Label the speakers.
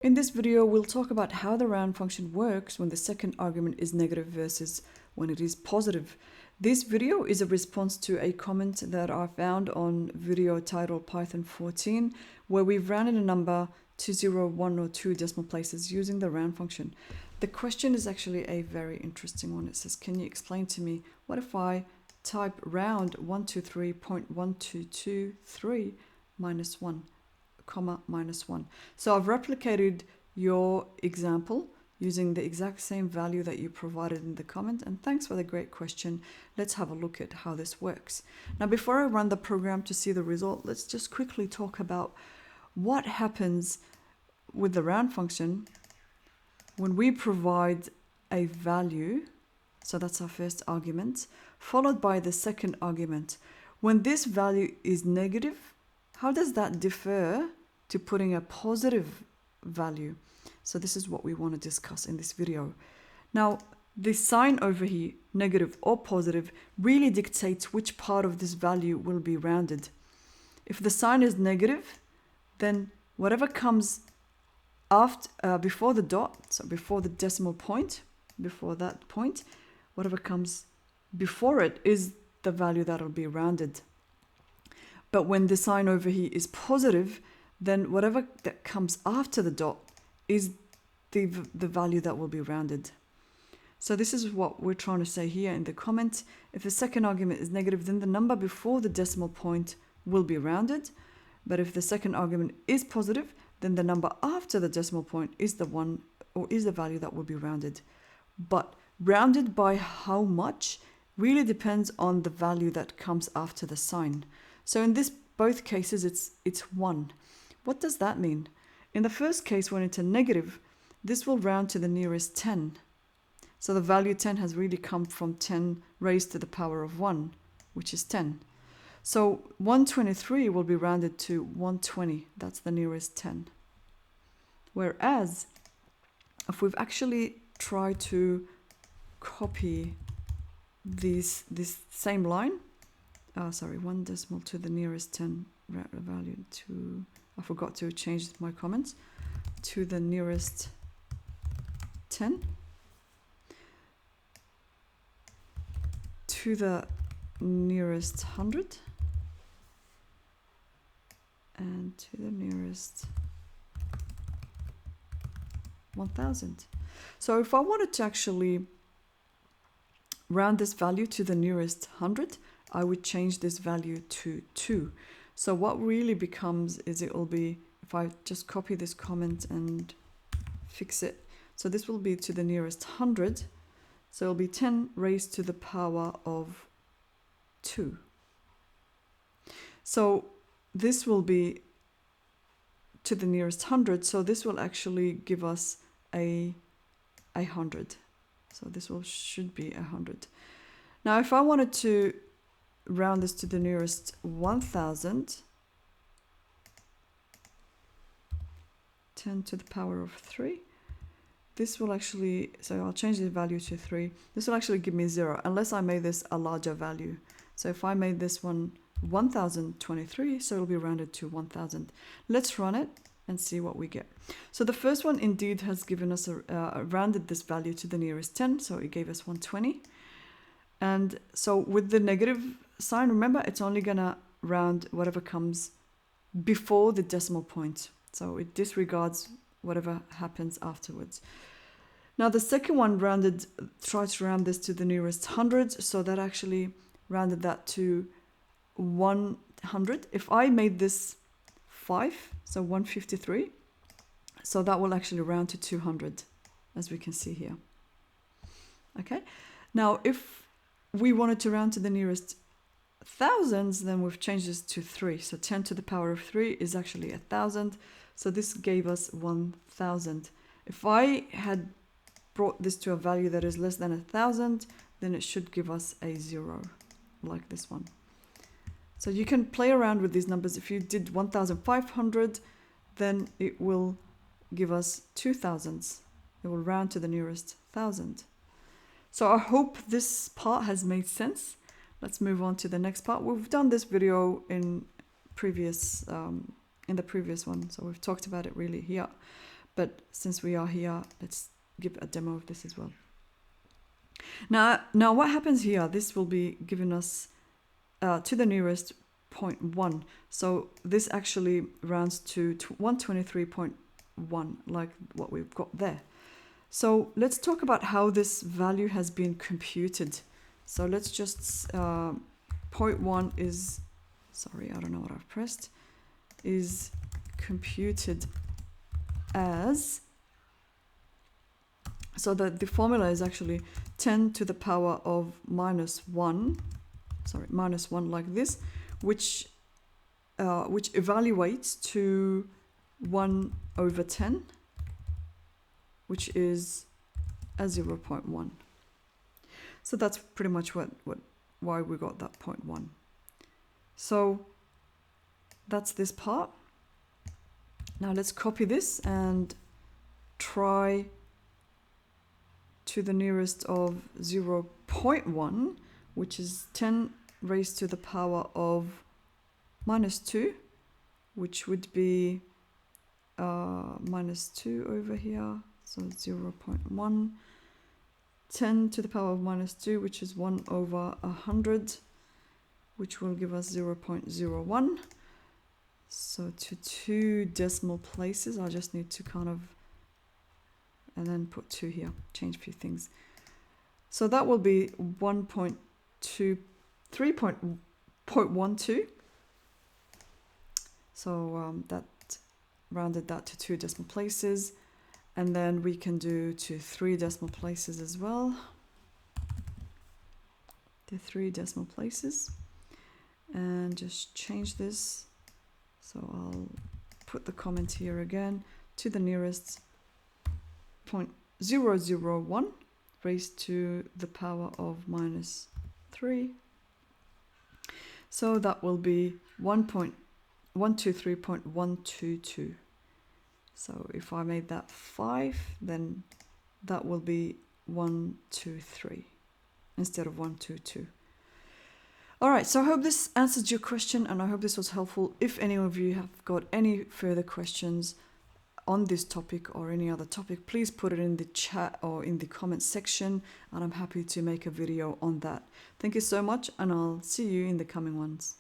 Speaker 1: In this video, we'll talk about how the round function works when the second argument is negative versus when it is positive. This video is a response to a comment that I found on video titled Python 14, where we've rounded a number to 0, 1, or 2 decimal places using the round function. The question is actually a very interesting one. It says, can you explain to me what if I type round 123.1223 minus 1, comma minus 1. So I've replicated your example using the exact same value that you provided in the comment, and thanks for the great question. Let's have a look at how this works. Now, before I run the program to see the result, let's just quickly talk about what happens with the round function when we provide a value. So that's our first argument, followed by the second argument. When this value is negative, how does that differ to putting a positive value? So this is what we want to discuss in this video. Now, the sign over here, negative or positive, really dictates which part of this value will be rounded. If the sign is negative, then whatever comes after, before the dot, so before the decimal point, before that point, whatever comes before it is the value that will be rounded. But when the sign over here is positive, then whatever that comes after the dot is the value that will be rounded. So this is what we're trying to say here in the comment. If the second argument is negative, then the number before the decimal point will be rounded. But if the second argument is positive, then the number after the decimal point is the one, or is the value that will be rounded. But rounded by how much really depends on the value that comes after the sign. So in both cases, it's 1. What does that mean? In the first case, when it's a negative, this will round to the nearest 10. So the value 10 has really come from 10 raised to the power of 1, which is 10. So 123 will be rounded to 120. That's the nearest 10. Whereas, if we've actually tried to copy this same line, one decimal to the nearest 10 value to, I forgot to change my comments, to the nearest 10, to the nearest 100, and to the nearest 1000. So if I wanted to actually round this value to the nearest 100, I would change this value to 2. So what really becomes is it will be, if I just copy this comment and fix it, so this will be to the nearest 100, so it'll be 10 raised to the power of 2. So this will be to the nearest 100, so this will actually give us a 100. So this should be 100. Now if I wanted to round this to the nearest 1000, 10 to the power of 3, this will actually, so I'll change the value to 3. This will actually give me 0 unless I made this a larger value. So if I made this one 1023, so it'll be rounded to 1000. Let's run it and see what we get. So the first one indeed has given us rounded this value to the nearest 10, so it gave us 120. And so with the negative sign, remember, it's only gonna round whatever comes before the decimal point. So it disregards whatever happens afterwards. Now the second one tried to round this to the nearest 100, so that actually rounded that to 100. If I made this 5, so 153, so that will actually round to 200, as we can see here. Okay, now if we wanted to round to the nearest thousands, then we've changed this to 3. So 10 to the power of 3 is actually 1000. So this gave us 1000. If I had brought this to a value that is less than 1000, then it should give us a 0, like this one. So you can play around with these numbers. If you did 1500, then it will give us 2000s. It will round to the nearest 1000. So I hope this part has made sense. Let's move on to the next part. We've done this video in the previous one, so we've talked about it really here. but since we are here, let's give a demo of this as well. Now what happens here, this will be giving us to the nearest 0.1. So this actually rounds to 123.1, like what we've got there. So let's talk about how this value has been computed. So let's just, 0.1 is, sorry, I don't know what I've pressed, is computed as, so the formula is actually 10 to the power of -1, sorry, -1 like this, which evaluates to 1/10, which is a 0.1. So that's pretty much why we got that 0.1. So that's this part. Now let's copy this and try to the nearest of 0.1, which is 10 raised to the power of -2, which would be -2 over here. So 0.1, 10 to the power of -2, which is 1/100, which will give us 0.01. So to 2 decimal places, I just need to kind of, and then put 2 here, change a few things. So that will be 3.12. So that rounded that to 2 decimal places. And then we can do to 3 decimal places as well. To 3 decimal places. And just change this. So I'll put the comment here again, to the nearest 0.001 raised to the power of -3. So that will be 123.122. So if I made that 5, then that will be 123 instead of 122. All right, so I hope this answered your question, and I hope this was helpful. If any of you have got any further questions on this topic or any other topic, please put it in the chat or in the comment section, and I'm happy to make a video on that. Thank you so much, and I'll see you in the coming ones.